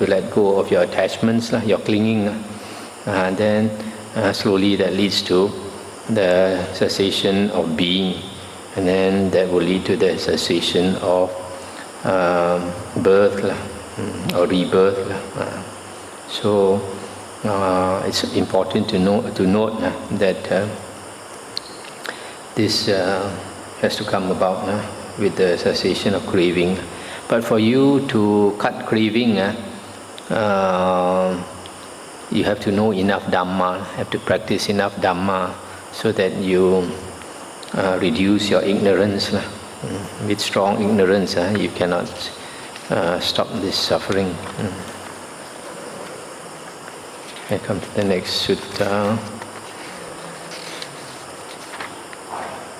to let go of your attachments, your clinging. And then slowly that leads to the cessation of being. And then that will lead to the cessation of birth or rebirth. So it's important to note that this has to come about with the cessation of craving. But for you to cut craving, you have to know enough Dhamma, have to practice enough Dhamma so that you reduce your ignorance. With strong ignorance, you cannot stop this suffering. I come to the next sutta,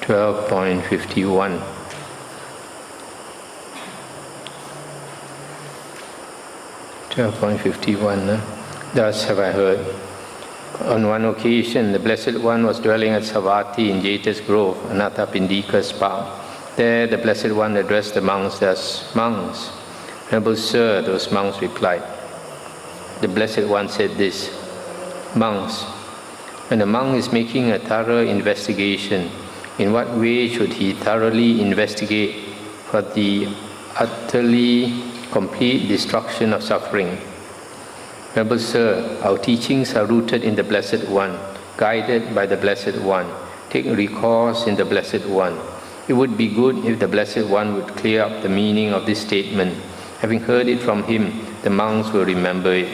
12.51. Thus have I heard. On one occasion, the Blessed One was dwelling at Savatthi in Jeta's Grove, Anathapindika's park. There the Blessed One addressed the monks thus, "Monks, noble sir," those monks replied. The Blessed One said this, "Monks, when a monk is making a thorough investigation, in what way should he thoroughly investigate for the utterly complete destruction of suffering? Noble sir, our teachings are rooted in the Blessed One, guided by the Blessed One. Take recourse in the Blessed One. It would be good if the Blessed One would clear up the meaning of this statement. Having heard it from him, the monks will remember it.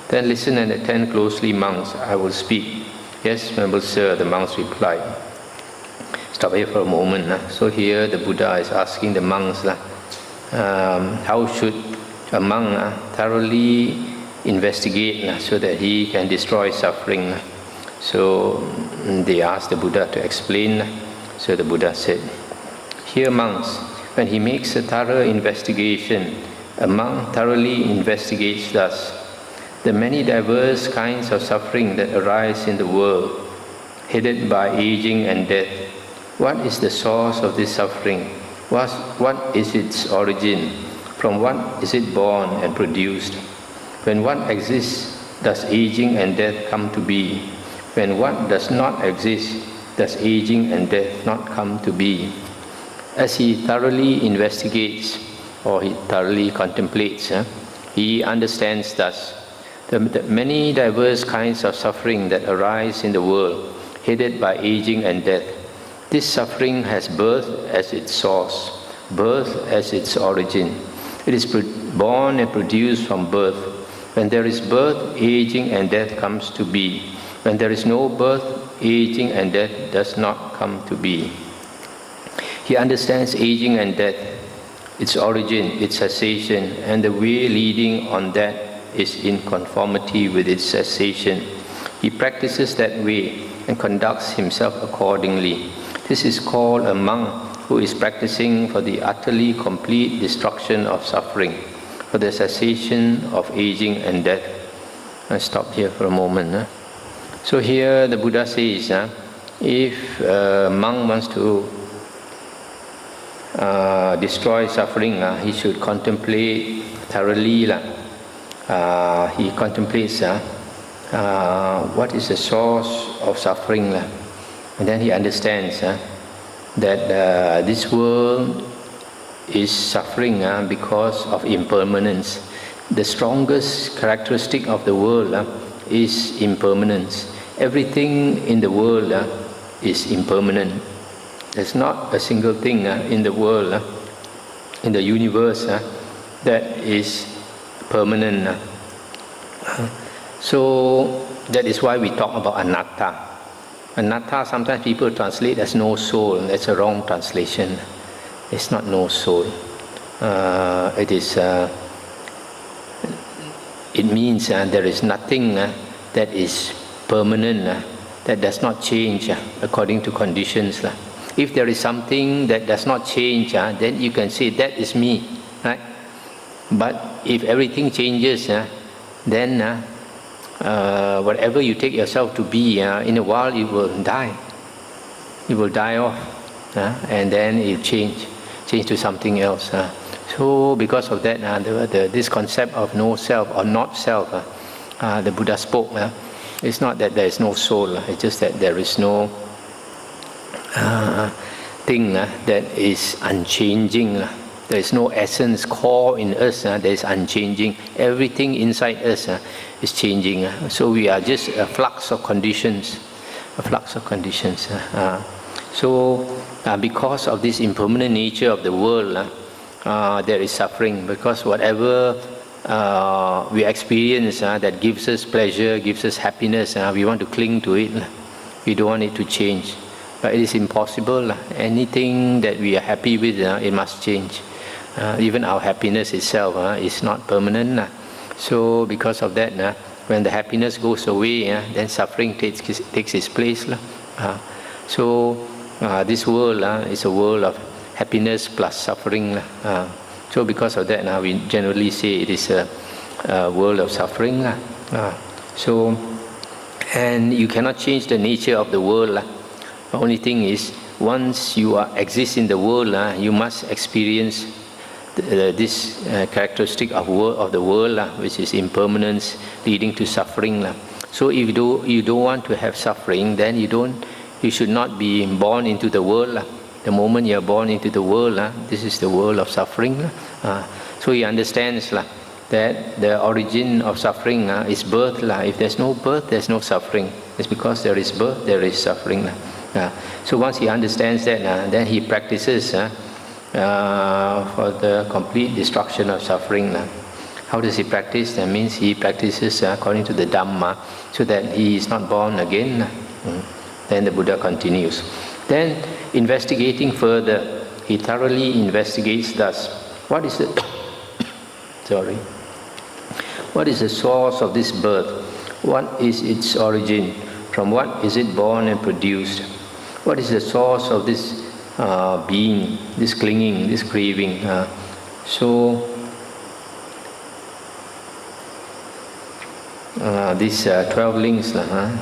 Then listen and attend closely, monks. I will speak." "Yes, noble sir," the monks replied. Stop here for a moment. So here the Buddha is asking the monks, how should a monk thoroughly investigate so that he can destroy suffering? So they asked the Buddha to explain. So the Buddha said, "Here, monks, when he makes a thorough investigation, a monk thoroughly investigates thus: the many diverse kinds of suffering that arise in the world, headed by aging and death. What is the source of this suffering? What is its origin? From what is it born and produced? When what exists, does aging and death come to be? When what does not exist, does aging and death not come to be?" As he thoroughly investigates, or he thoroughly contemplates, he understands thus: the many diverse kinds of suffering that arise in the world, headed by aging and death. This suffering has birth as its source, birth as its origin. It is born and produced from birth. When there is birth, aging and death comes to be. When there is no birth, aging and death does not come to be. He understands aging and death, its origin, its cessation, and the way leading on that is in conformity with its cessation. He practices that way and conducts himself accordingly. This is called a monk who is practicing for the utterly complete destruction of suffering, for the cessation of aging and death. I stop here for a moment. So here the Buddha says, if a monk wants to destroy suffering, he should contemplate thoroughly. He contemplates what is the source of suffering. And then he understands that this world is suffering because of impermanence. The strongest characteristic of the world is impermanence. Everything in the world is impermanent. There's not a single thing in the world, in the universe, that is permanent. So that is why we talk about anatta. Anatta, sometimes people translate as no soul. That's a wrong translation. It's not no soul. It means there is nothing that is permanent, that does not change according to conditions. If there is something that does not change, then you can say that is me, right? But if everything changes, then whatever you take yourself to be, in a while you will die. You will die off, and then it change to something else. So because of that, this concept of no self or not self, the Buddha spoke. It's not that there is no soul, it's just that there is no thing that is unchanging. There is no essence, core in us that is unchanging. Everything inside us is changing. So we are just a flux of conditions. So because of this impermanent nature of the world, there is suffering. Because whatever we experience that gives us pleasure, gives us happiness, we want to cling to it. We don't want it to change. But it is impossible. Anything that we are happy with, it must change. Even our happiness itself is not permanent. So because of that, when the happiness goes away, then suffering takes its place. So this world is a world of happiness plus suffering. So because of that, we generally say it is a world of suffering. So, and you cannot change the nature of the world. The only thing is, once you exist in the world, you must experience this characteristic of the world, which is impermanence, leading to suffering. So if you don't want to have suffering, then you should not be born into the world. The moment you are born into the world, this is the world of suffering. So he understands that the origin of suffering is birth. If there's no birth, there's no suffering. It's because there is birth, there is suffering. So once he understands that, then he practices for the complete destruction of suffering. How does he practice? That means he practices according to the Dhamma, so that he is not born again. Then the Buddha continues. Then, investigating further, he thoroughly investigates thus. What is the source of this birth? What is its origin? From what is it born and produced? What is the source of this being, this clinging, this craving? These 12 links,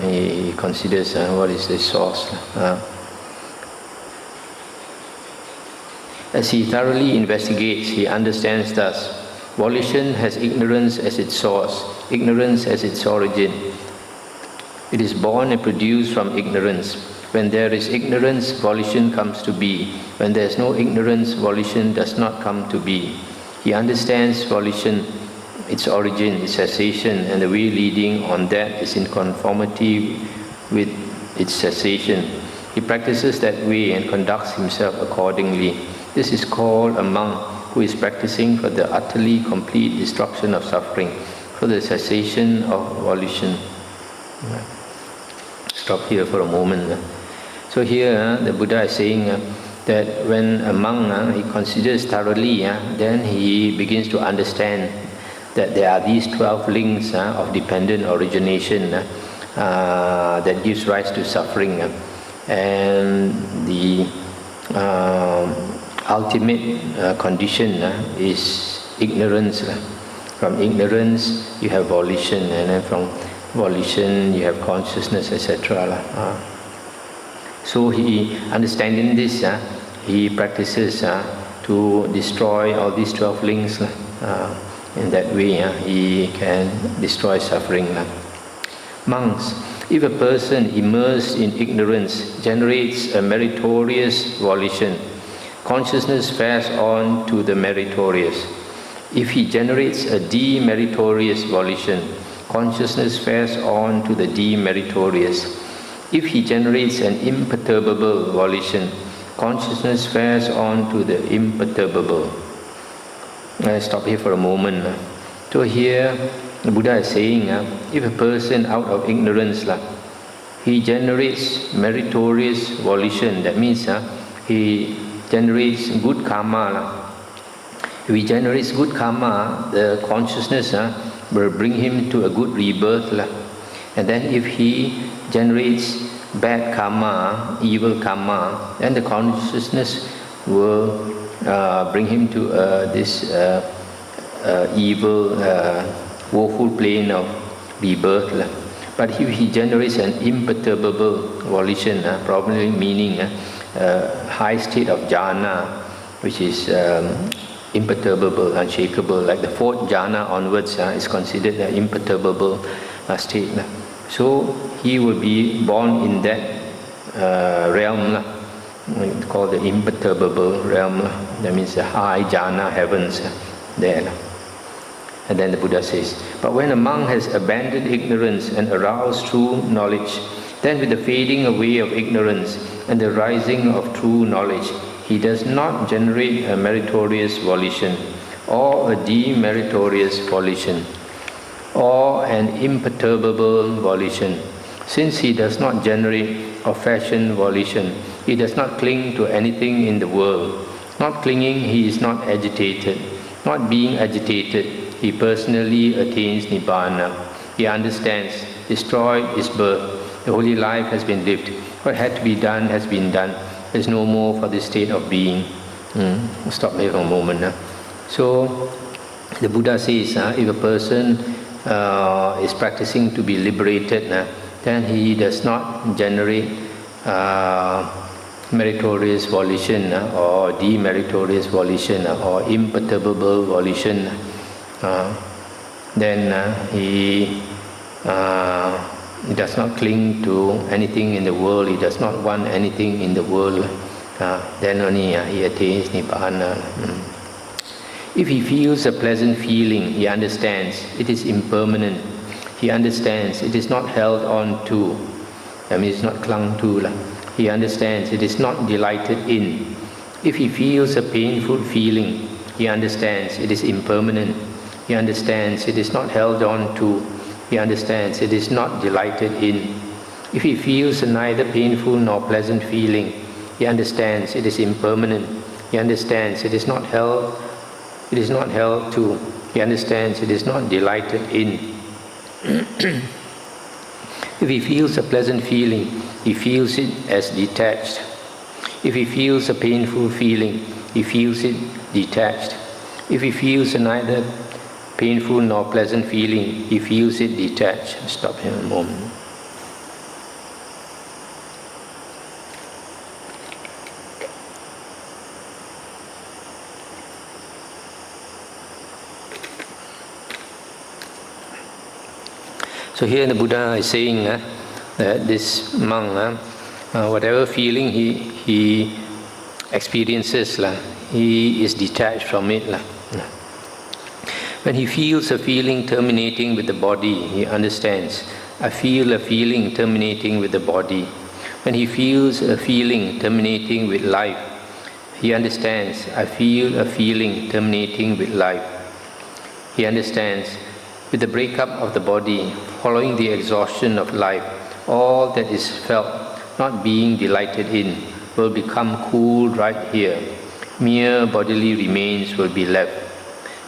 he considers what is the source. As he thoroughly investigates, he understands thus: volition has ignorance as its source, ignorance as its origin. It is born and produced from ignorance. When there is ignorance, volition comes to be. When there is no ignorance, volition does not come to be. He understands volition, its origin, its cessation, and the way leading on that is in conformity with its cessation. He practices that way and conducts himself accordingly. This is called a monk who is practicing for the utterly complete destruction of suffering, for the cessation of volition. Stop here for a moment. So here the Buddha is saying that when a monk he considers thoroughly, then he begins to understand that there are these 12 links of dependent origination that gives rise to suffering, and the ultimate condition is ignorance. From ignorance you have volition, and then from volition you have consciousness, etc. So he, understanding this, he practices to destroy all these 12 links. In that way, he can destroy suffering. Monks, if a person immersed in ignorance generates a meritorious volition, consciousness fares on to the meritorious. If he generates a demeritorious volition, consciousness fares on to the demeritorious. If he generates an imperturbable volition, consciousness fares on to the imperturbable. I stop here for a moment. So here the Buddha is saying, if a person out of ignorance, he generates meritorious volition, that means he generates good karma. If he generates good karma, the consciousness will bring him to a good rebirth. And then if he generates bad karma, evil karma, then the consciousness will bring him to this evil, woeful plane of rebirth. But if he generates an imperturbable volition, probably meaning a high state of jhana, which is imperturbable, unshakable. Like the fourth jhana onwards is considered an imperturbable state. So he will be born in that realm, called the imperturbable realm. That means the high jhana heavens there. And then the Buddha says, but when a monk has abandoned ignorance and aroused true knowledge, then with the fading away of ignorance and the rising of true knowledge, he does not generate a meritorious volition or a demeritorious volition or an imperturbable volition. Since he does not generate or fashion volition, he does not cling to anything in the world. Not clinging, he is not agitated. Not being agitated, he personally attains Nibbana. He understands, destroyed is birth. The holy life has been lived. What had to be done has been done. There is no more for this state of being. Stop here for a moment. So, the Buddha says, if a person is practicing to be liberated, then he does not generate meritorious volition or demeritorious volition or imperturbable volition. Then he does not cling to anything in the world, he does not want anything in the world. Then only he attains Nibbana. If he feels a pleasant feeling, he understands it is impermanent. He understands it is not held on to. That means it's not clung to. He understands it is not delighted in. If he feels a painful feeling, he understands it is impermanent. He understands it is not held on to. He understands it is not delighted in. If he feels neither painful nor pleasant feeling, he understands it is impermanent. He understands it is not held to. He understands it is not delighted in. If he feels a pleasant feeling, he feels it as detached. If he feels a painful feeling, he feels it detached. If he feels neither painful nor pleasant feeling, he feels it detached. Stop here a moment. So here the Buddha is saying that this monk, whatever feeling he experiences, he is detached from it. When he feels a feeling terminating with the body, he understands, I feel a feeling terminating with the body. When he feels a feeling terminating with life, he understands, I feel a feeling terminating with life. He understands, with the breakup of the body, following the exhaustion of life, all that is felt, not being delighted in, will become cooled right here. Mere bodily remains will be left.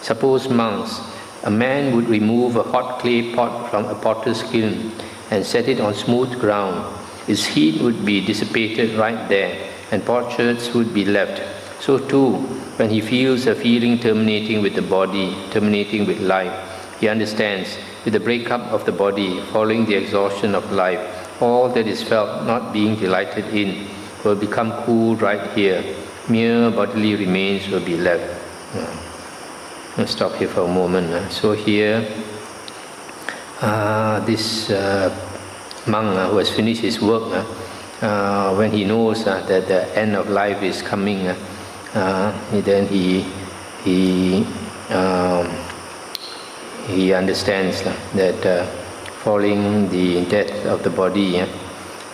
Suppose, monks, a man would remove a hot clay pot from a potter's kiln and set it on smooth ground. Its heat would be dissipated right there, and potsherds would be left. So too, when he feels a feeling terminating with the body, terminating with life, he understands, with the breakup of the body, following the exhaustion of life, all that is felt, not being delighted in, will become cooled right here. Mere bodily remains will be left. Let's stop here for a moment. So here, this monk who has finished his work, when he knows that the end of life is coming, then he understands that following the death of the body,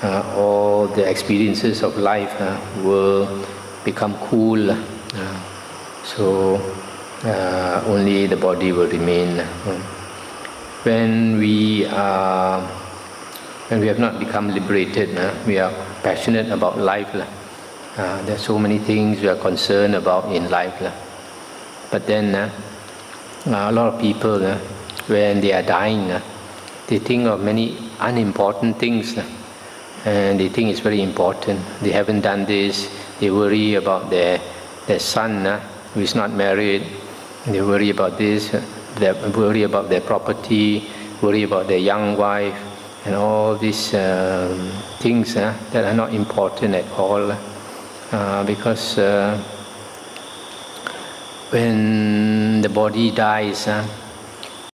all the experiences of life will become cool. So only the body will remain. When we have not become liberated, we are passionate about life. There are so many things we are concerned about in life. But then a lot of people, when they are dying, they think of many unimportant things, and they think it's very important. They haven't done this. They worry about their son who is not married. They worry about this. They worry about their property. Worry about their young wife, and all these things that are not important at all, because when the body dies,